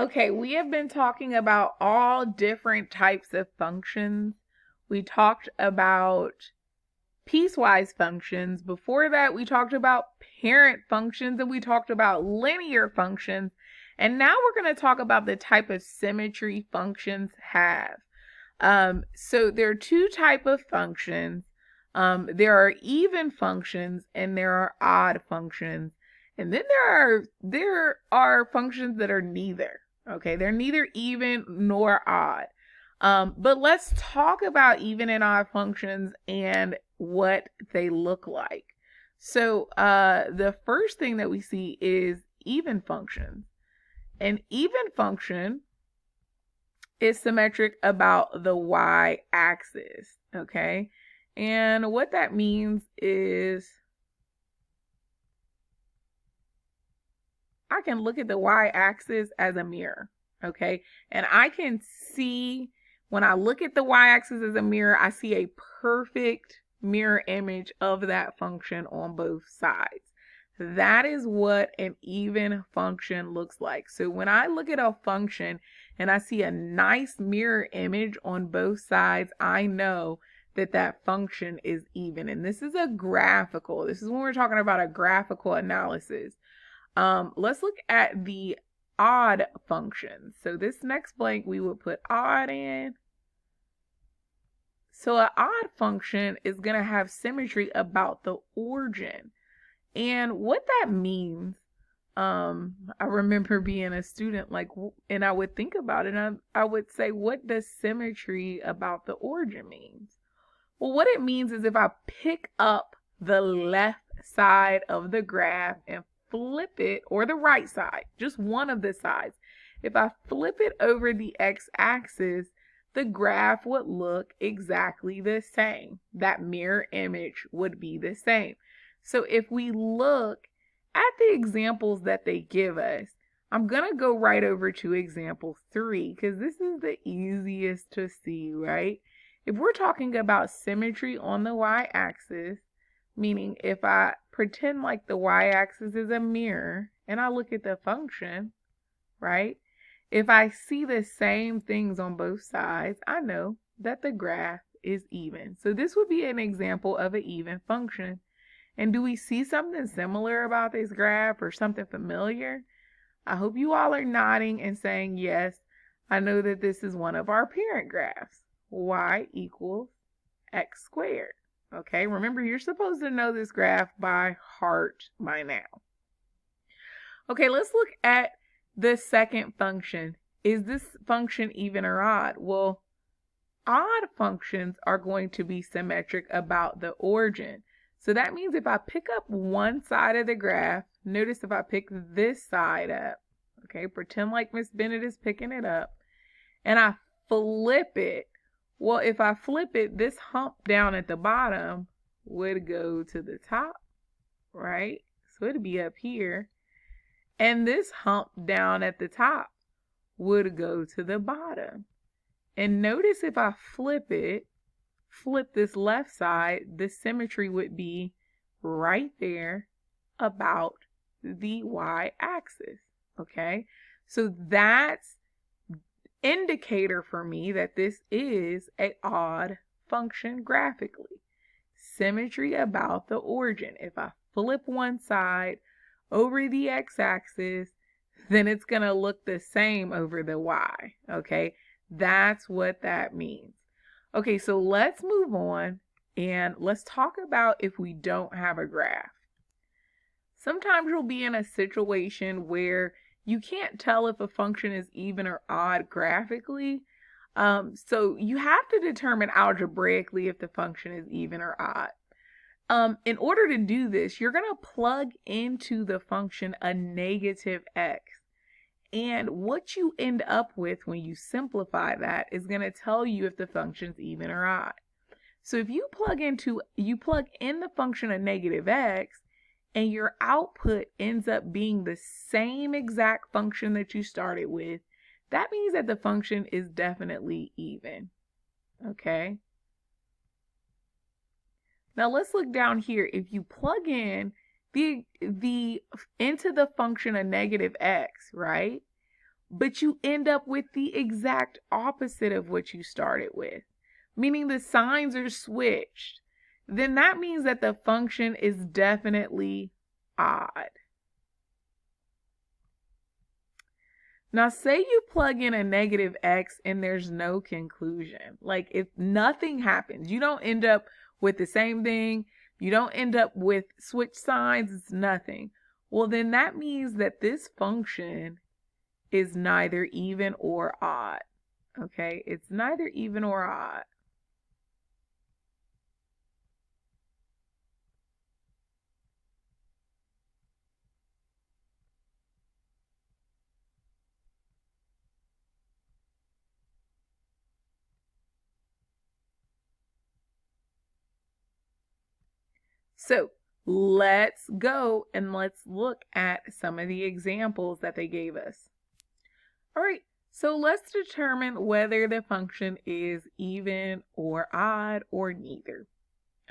Okay, we have been talking about all different types of functions. We talked about piecewise functions. Before that, we talked about parent functions and we talked about linear functions. And now we're going to talk about the type of symmetry functions have. So there are two type of functions. There are even functions and there are odd functions. And then there are functions that are neither. Okay, they're neither even nor odd. But let's talk about even and odd functions and what they look like. So the first thing that we see is even functions. An even function is symmetric about the y-axis, okay? And what that means is I can look at the y-axis as a mirror, okay? And I can see, when I look at the y-axis as a mirror, I see a perfect mirror image of that function on both sides. That is what an even function looks like. So when I look at a function and I see a nice mirror image on both sides, I know that that function is even. And this is a graphical. This is when we're talking about a graphical analysis. Let's look at the odd function. So this next blank, we would put odd in. So an odd function is going to have symmetry about the origin. And what that means, I remember being a student, and I would think about it, and I would say, what does symmetry about the origin means? Well, what it means is if I pick up the left side of the graph and flip it, or the right side, just one of the sides, if I flip it over the x-axis, the graph would look exactly the same. That mirror image would be the same. So if we look at the examples that they give us, I'm going to go right over to example 3 because this is the easiest to see, right? If we're talking about symmetry on the y-axis, meaning if I pretend like the y-axis is a mirror and I look at the function, right? If I see the same things on both sides, I know that the graph is even. So this would be an example of an even function. And do we see something similar about this graph or something familiar? I hope you all are nodding and saying, yes, I know that this is one of our parent graphs. Y equals x squared. Okay, remember you're supposed to know this graph by heart by now. Okay, let's look at the second function. Is this function even or odd? Well, odd functions are going to be symmetric about the origin. So that means if I pick up one side of the graph, notice if I pick this side up, okay, pretend like Miss Bennett is picking it up, and I flip it. Well, if I flip it, this hump down at the bottom would go to the top, right? So it'd be up here. And this hump down at the top would go to the bottom. And notice if I flip it, flip this left side, the symmetry would be right there about the y-axis, okay? So that's indicator for me that this is an odd function graphically. Symmetry about the origin. If I flip one side over the x-axis, then it's going to look the same over the y, okay? That's what that means. Okay, so let's move on and let's talk about if we don't have a graph. Sometimes you'll be in a situation where you can't tell if a function is even or odd graphically. So you have to determine algebraically if the function is even or odd. In order to do this, you're going to plug into the function a negative x. And what you end up with when you simplify that is going to tell you if the function's even or odd. So if you plug in the function a negative x, and your output ends up being the same exact function that you started with, that means that the function is definitely even. Okay? Now let's look down here. If you plug in into the function a negative x, right? but you end up with the exact opposite of what you started with, meaning the signs are switched, then that means that the function is definitely odd. Now, say you plug in a negative x and there's no conclusion. Like, if nothing happens, you don't end up with the same thing, you don't end up with switch signs, it's nothing. Well, then that means that this function is neither even or odd. Okay, it's neither even or odd. So let's go and let's look at some of the examples that they gave us. All right, so let's determine whether the function is even or odd or neither.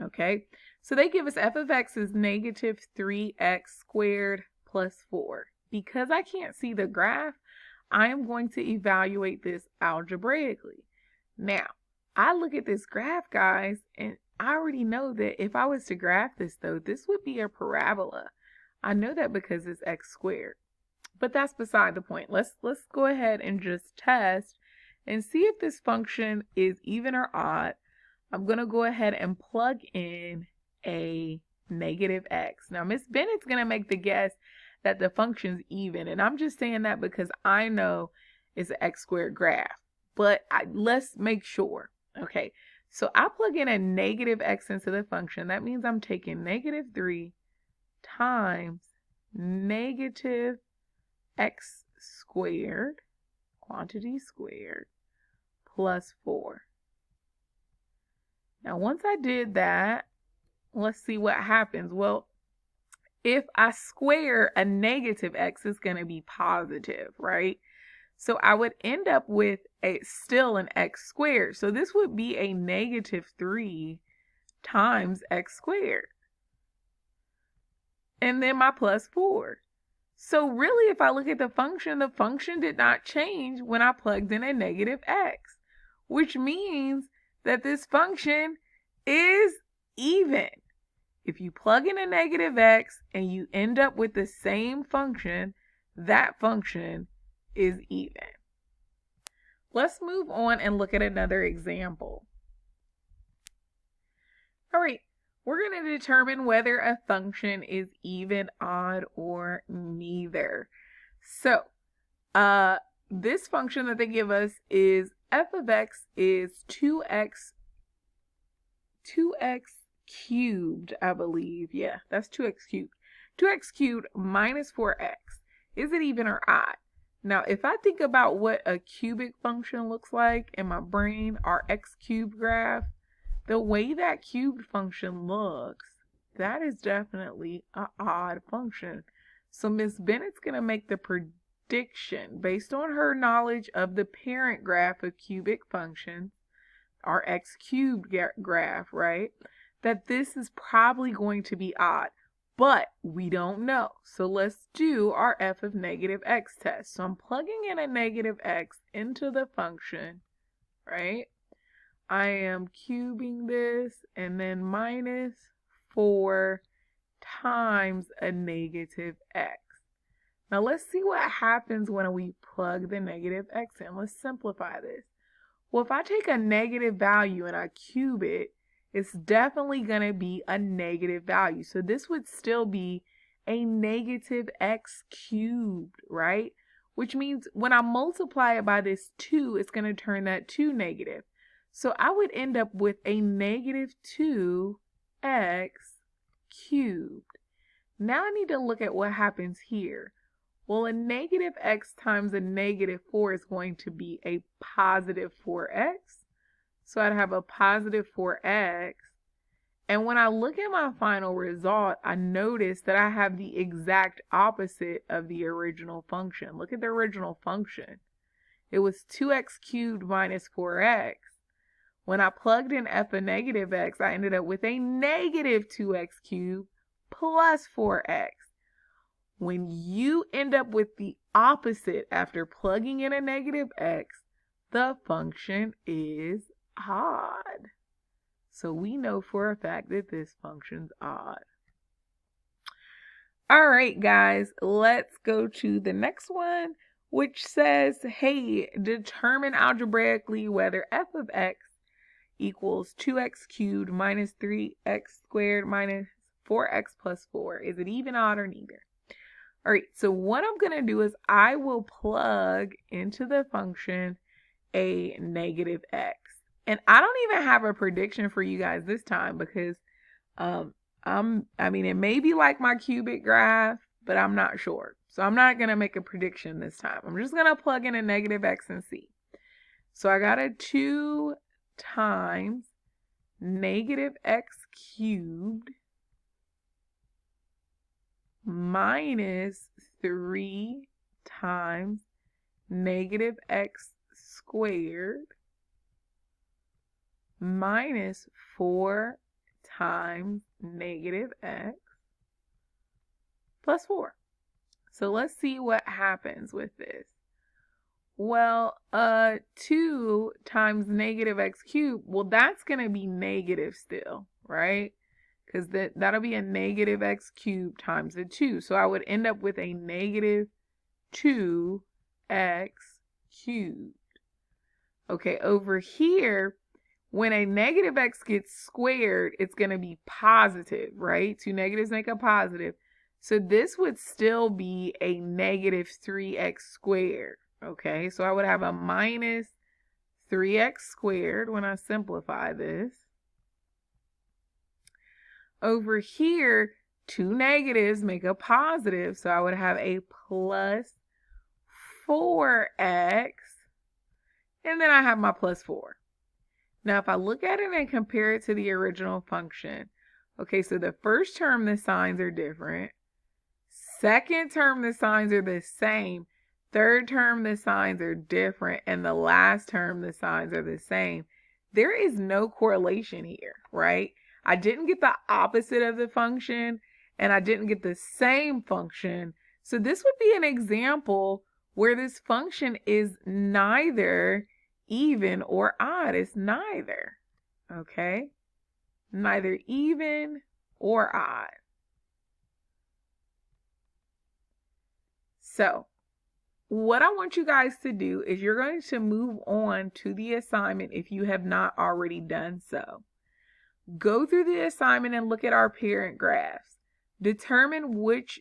Okay, so they give us f of x is negative 3x squared plus 4. Because I can't see the graph, I am going to evaluate this algebraically. Now, I look at this graph, guys, and I already know that if I was to graph this, though, this would be a parabola. I know that because it's x squared. But that's beside the point. Let's go ahead and just test and see if this function is even or odd. I'm going to go ahead and plug in a negative x. Now, Miss Bennett's going to make the guess that the function's even, and I'm just saying that because I know it's an x squared graph. But let's make sure. Okay, so I plug in a negative x into the function. That means I'm taking negative 3 times negative x squared, quantity squared, plus 4. Now, once I did that, let's see what happens. Well, if I square a negative x, it's going to be positive, right? So I would end up with still an x squared. So this would be a negative 3 times x squared. And then my plus 4. So really, if I look at the function did not change when I plugged in a negative x, which means that this function is even. If you plug in a negative x and you end up with the same function, that function is even. Let's move on and look at another example. All right, we're going to determine whether a function is even, odd, or neither. So, this function that they give us is f of x is 2x cubed, I believe. Yeah, that's 2x cubed. 2x cubed minus 4x. Is it even or odd? Now, if I think about what a cubic function looks like in my brain, our x cubed graph, the way that cubed function looks, that is definitely an odd function. So Miss Bennett's going to make the prediction based on her knowledge of the parent graph of cubic functions, our x cubed graph, right? That this is probably going to be odd, but we don't know. So let's do our f of negative x test. So I'm plugging in a negative x into the function, right? I am cubing this and then minus 4 times a negative x. Now let's see what happens when we plug the negative x in. Let's simplify this. Well, if I take a negative value and I cube it, it's definitely going to be a negative value. So this would still be a negative x cubed, right? Which means when I multiply it by this 2, it's going to turn that to negative. So I would end up with a negative 2x cubed. Now I need to look at what happens here. Well, a negative x times a negative 4 is going to be a positive 4x. So I'd have a positive 4x. And when I look at my final result, I notice that I have the exact opposite of the original function. Look at the original function. It was 2x cubed minus 4x. When I plugged in f of negative x, I ended up with a negative 2x cubed plus 4x. When you end up with the opposite after plugging in a negative x, the function is odd. So we know for a fact that this function's odd. All right, guys, let's go to the next one, which says, hey, determine algebraically whether f of x equals 2x cubed minus 3x squared minus 4x plus 4. Is it even, odd, or neither? All right, so what I'm going to do is I will plug into the function a negative x. And I don't even have a prediction for you guys this time because it may be like my cubic graph, but I'm not sure. So I'm not going to make a prediction this time. I'm just going to plug in a negative x and see. So I got a 2 times negative x cubed minus 3 times negative x squared minus 4 times negative x plus 4. So let's see what happens with this. Well, 2 times negative x cubed, well, that's going to be negative still, right? Because that'll be a negative x cubed times a 2. So I would end up with a negative 2x cubed. Okay, over here, when a negative x gets squared, it's going to be positive, right? 2 negatives make a positive. So this would still be a negative 3x squared. Okay, so I would have a minus 3x squared when I simplify this. Over here, 2 negatives make a positive, so I would have a plus 4x, and then I have my plus 4. Now, if I look at it and compare it to the original function, okay, so the first term, the signs are different. Second term, the signs are the same. Third term, the signs are different. And the last term, the signs are the same. There is no correlation here, right? I didn't get the opposite of the function, and I didn't get the same function. So this would be an example where this function is neither even or odd. It's neither, okay? Neither even or odd. So what I want you guys to do is you're going to move on to the assignment if you have not already done so. Go through the assignment and look at our parent graphs. Determine what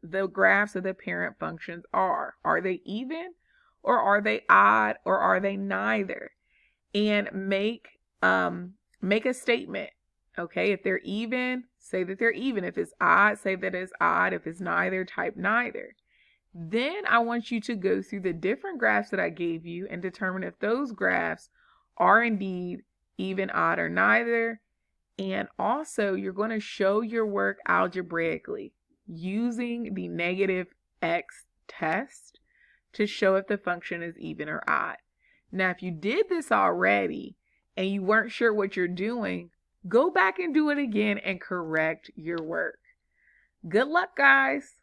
the graphs of the parent functions are. Are they even, or are they odd, or are they neither? And make a statement. Okay, if they're even, say that they're even. If it's odd, say that it's odd. If it's neither, type neither. Then I want you to go through the different graphs that I gave you and determine if those graphs are indeed even, odd, or neither. And also, you're going to show your work algebraically using the negative x test to show if the function is even or odd. Now, if you did this already and you weren't sure what you're doing, go back and do it again and correct your work. Good luck, guys.